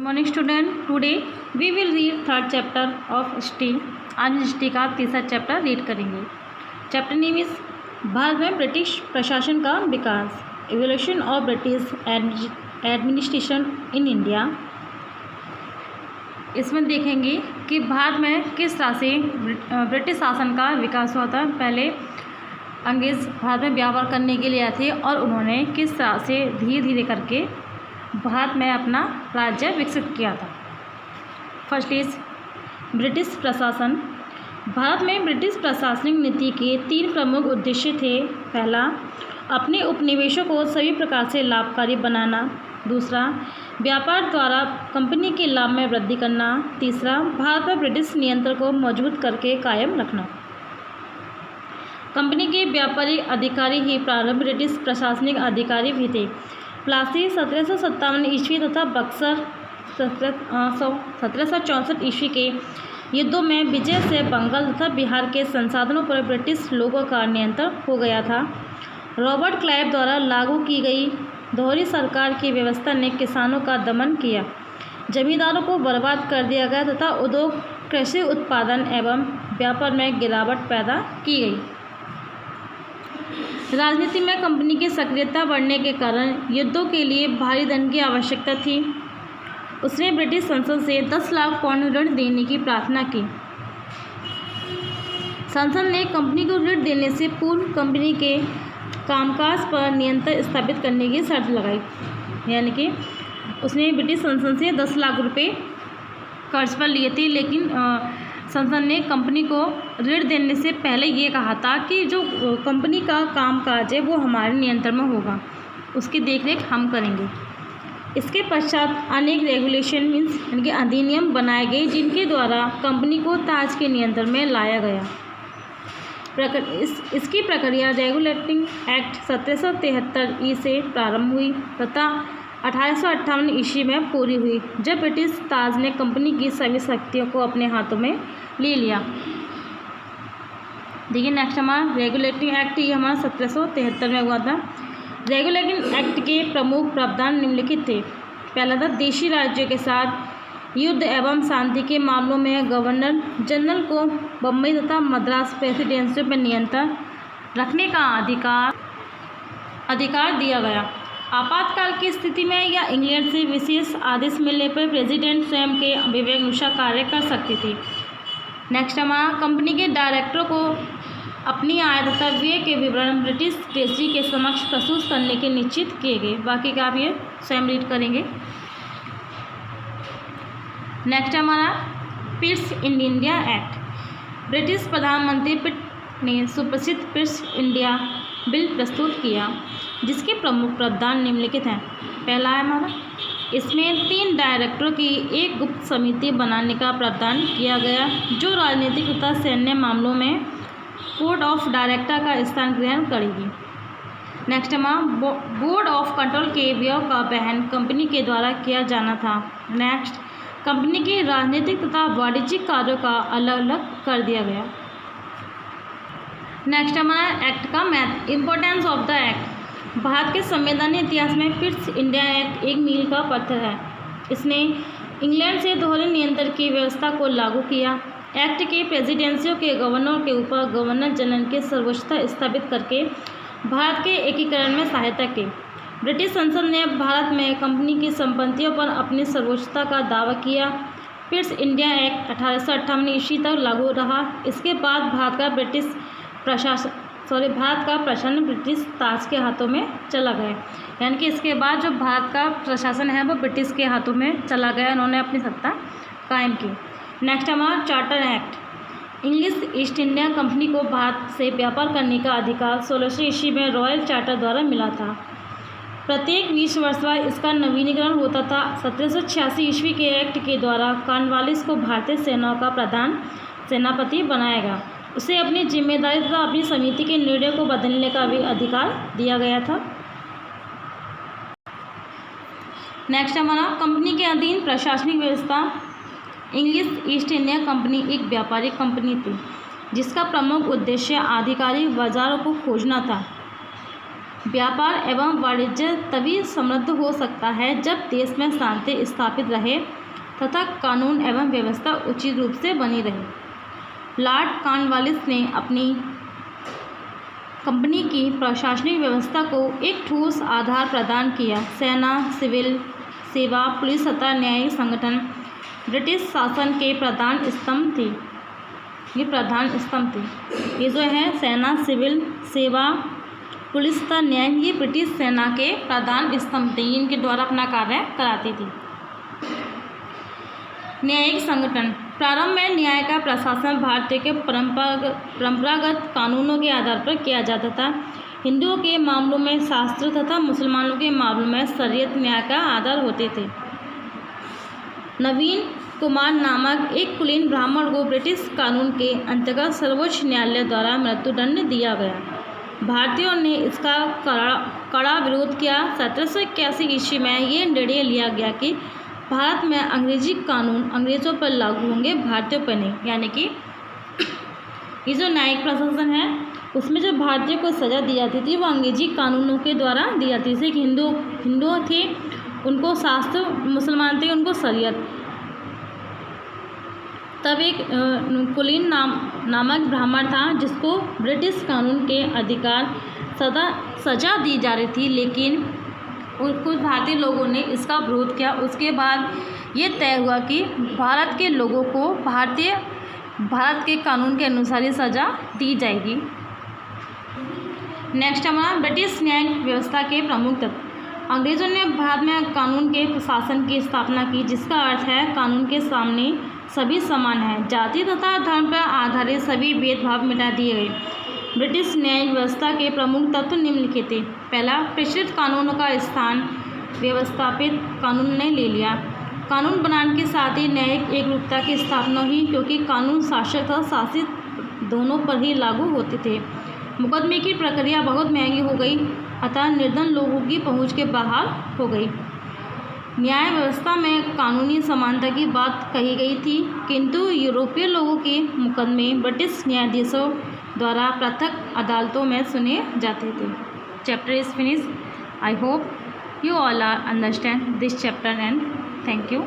Morning student, today we will read third chapter of history. आज history का तीसरा chapter read करेंगे। Chapter name is Bharat में British प्रशासन का विकास, evolution of British administration in India. इसमें देखेंगे कि भारत में किस तरह से ब्रिटिश शासन का विकास हुआ था। पहले अंग्रेज़ भारत में व्यापार करने के लिए आए थे और उन्होंने किस तरह से धीरे धीरे करके भारत में अपना राज्य विकसित किया था। फर्स्ट इज ब्रिटिश प्रशासन। भारत में ब्रिटिश प्रशासनिक नीति के 3 प्रमुख उद्देश्य थे। पहला, अपने उपनिवेशों को सभी प्रकार से लाभकारी बनाना। दूसरा, व्यापार द्वारा कंपनी के लाभ में वृद्धि करना। तीसरा, भारत में ब्रिटिश नियंत्रण को मजबूत करके कायम रखना। कंपनी के व्यापारिक अधिकारी ही प्रारंभ ब्रिटिश प्रशासनिक अधिकारी भी थे। प्लासी 1757 ईस्वी तथा बक्सर 1764 ईस्वी के युद्धों में विजय से बंगाल तथा बिहार के संसाधनों पर ब्रिटिश लोगों का नियंत्रण हो गया था। रॉबर्ट क्लाइव द्वारा लागू की गई दोहरी सरकार की व्यवस्था ने किसानों का दमन किया, जमींदारों को बर्बाद कर दिया गया तथा उद्योग, कृषि उत्पादन एवं व्यापार में गिरावट पैदा की गई। राजनीति में कंपनी की सक्रियता बढ़ने के कारण युद्धों के लिए भारी धन की आवश्यकता थी। उसने ब्रिटिश संसद से 10 लाख पाउंड ऋण देने की प्रार्थना की। संसद ने कंपनी को ऋण देने से पूर्व कंपनी के कामकाज पर नियंत्रण स्थापित करने की शर्त लगाई। यानी कि उसने ब्रिटिश संसद से 10 लाख रुपए कर्ज पर लिए थे, लेकिन संसद ने कंपनी को ऋण देने से पहले ये कहा था कि जो कंपनी का कामकाज है वो हमारे नियंत्रण में होगा, उसकी देखरेख हम करेंगे। इसके पश्चात अनेक रेगुलेशन मीन्स यानी कि अधिनियम बनाए गए, जिनके द्वारा कंपनी को ताज के नियंत्रण में लाया गया। इसकी प्रक्रिया रेगुलेटिंग एक्ट 1773 ई से प्रारंभ हुई तथा 1858 ईस्वी में पूरी हुई, जब ब्रिटिश ताज ने कंपनी की सभी शक्तियों को अपने हाथों में ले लिया। देखिए नेक्स्ट हमारा रेगुलेटिंग एक्ट, ये हमारा 1773 में हुआ था। रेगुलेटिंग एक्ट के प्रमुख प्रावधान निम्नलिखित थे। पहला था, देशी राज्यों के साथ युद्ध एवं शांति के मामलों में गवर्नर जनरल को बम्बई तथा मद्रास प्रेसिडेंसियों पर नियंत्रण रखने का अधिकार दिया गया। आपातकाल की स्थिति में या इंग्लैंड से विशेष आदेश मिलने पर प्रेसिडेंट स्वयं के विवेक अनुसार कार्य कर सकती थी। नेक्स्ट हमारा, कंपनी के डायरेक्टरों को अपनी आय तथा व्यय के विवरण ब्रिटिश ट्रेजरी के समक्ष प्रस्तुत करने के निश्चित किए गए। बाकी का आप ये स्वयं रीड करेंगे। नेक्स्ट हमारा पिट्स इंडिया एक्ट। ब्रिटिश प्रधानमंत्री पिट ने सुप्रसिद्ध पिट्स इंडिया बिल प्रस्तुत किया, जिसके प्रमुख प्रावधान निम्नलिखित हैं। पहला है हमारा, इसमें 3 डायरेक्टरों की एक गुप्त समिति बनाने का प्रावधान किया गया, जो राजनीतिक तथा सैन्य मामलों में बोर्ड ऑफ डायरेक्टर का स्थान ग्रहण करेगी। नेक्स्ट हमारा, बोर्ड ऑफ कंट्रोल के व्यय का वहन कंपनी के द्वारा किया जाना था। नेक्स्ट, कंपनी के राजनीतिक तथा वाणिज्यिक कार्यों का अलग अलग कर दिया गया। नेक्स्ट हमारा एक्ट का math, importance of the act. Bharat के संवैधानिक इतिहास में पिट्स इंडिया एक्ट एक मील का पत्थर है। इसने इंग्लैंड से दोहरे नियंत्रण की व्यवस्था को लागू किया। एक्ट के प्रेसिडेंसियों के गवर्नर के ऊपर गवर्नर जनरल के सर्वोच्चता स्थापित करके भारत के एकीकरण में सहायता की। ब्रिटिश संसद ने भारत में कंपनी की संपत्तियों पर अपनी सर्वोच्चता का दावा किया। पिट्स इंडिया एक्ट 1858 ईस्वी तक लागू रहा। इसके बाद भारत का प्रशासन ब्रिटिश ताज के हाथों में चला गया। यानी कि इसके बाद जो भारत का प्रशासन है वो ब्रिटिश के हाथों में चला गया, उन्होंने अपनी सत्ता कायम की। नेक्स्ट हमारा charter act. English east India company को भारत से व्यापार करने का अधिकार 1600 ईस्वी में रॉयल चार्टर द्वारा मिला था। प्रत्येक 20 वर्ष बाद इसका नवीनीकरण होता था। 1786 ईस्वी के एक्ट के द्वारा कॉर्नवालिस को भारतीय सेनाओं का प्रधान सेनापति बनाया गया। उसे अपनी जिम्मेदारी तथा अपनी समिति के निर्णय को बदलने का भी अधिकार दिया गया था। नेक्स्ट हमारा, कंपनी के अधीन प्रशासनिक व्यवस्था। इंग्लिश ईस्ट इंडिया कंपनी एक व्यापारिक कंपनी थी, जिसका प्रमुख उद्देश्य आधिकारिक बाजारों को खोजना था। व्यापार एवं वाणिज्य तभी समृद्ध हो सकता है जब देश में शांति स्थापित रहे तथा कानून एवं व्यवस्था उचित रूप से बनी रहे। लॉर्ड कॉर्नवालिस ने अपनी कंपनी की प्रशासनिक व्यवस्था को एक ठोस आधार प्रदान किया। सेना, सिविल सेवा, पुलिस तथा न्यायिक संगठन ब्रिटिश शासन के प्रधान स्तंभ थे। ये जो है सेना, सिविल सेवा, पुलिस तथा न्याय, ये ब्रिटिश सेना के प्रधान स्तंभ थे। इनके द्वारा अपना कार्य कराती थी। न्यायिक संगठन। प्रारंभ में न्याय का प्रशासन भारतीय के परंपरागत कानूनों के आधार पर किया जाता था। हिंदुओं के मामलों में शास्त्र तथा मुसलमानों के मामलों में शरीयत न्याय का आधार होते थे। नवीन कुमार नामक एक कुलीन ब्राह्मण को ब्रिटिश कानून के अंतर्गत सर्वोच्च न्यायालय द्वारा मृत्युदंड दिया गया। भारतीयों ने इसका कड़ा विरोध किया। 1781 ईस्वी में ये निर्णय लिया गया कि भारत में अंग्रेजी कानून अंग्रेज़ों पर लागू होंगे, भारतीयों पर नहीं। यानी कि ये जो न्यायिक प्रशासन है उसमें जो भारतीयों को सज़ा दी जाती थी वो अंग्रेजी कानूनों के द्वारा दी जाती थी। हिंदू थे उनको शास्त्र, मुसलमान थे उनको शरीयत। तब एक कुलीन नामक ब्राह्मण था जिसको ब्रिटिश कानून के अधिकार सज़ा दी जा रही थी, लेकिन कुछ भारतीय लोगों ने इसका विरोध किया। उसके बाद ये तय हुआ कि भारत के लोगों को भारत के कानून के अनुसार ही सज़ा दी जाएगी। नेक्स्ट हमारा ब्रिटिश न्यायिक व्यवस्था के प्रमुख तत्व। अंग्रेज़ों ने भारत में कानून के शासन की स्थापना की, जिसका अर्थ है कानून के सामने सभी समान हैं। जाति तथा धर्म पर आधारित सभी भेदभाव मिटा दिए गए। ब्रिटिश न्यायिक व्यवस्था के प्रमुख तत्व निम्नलिखित थे। पहला, प्रचलित कानूनों का स्थान व्यवस्थापित कानून ने ले लिया। कानून बनाने के साथ ही न्यायिक एकरूपता की स्थापना हुई, क्योंकि कानून शासक तथा शासित दोनों पर ही लागू होते थे। मुकदमे की प्रक्रिया बहुत महंगी हो गई, अतः निर्धन लोगों की पहुंच के बाहर हो गई। न्याय व्यवस्था में कानूनी समानता की बात कही गई थी, किंतु यूरोपीय लोगों के मुकदमे ब्रिटिश न्यायाधीशों द्वारा पृथक अदालतों में सुने जाते थे। Chapter is finish. I hope you all are understand this chapter and thank you.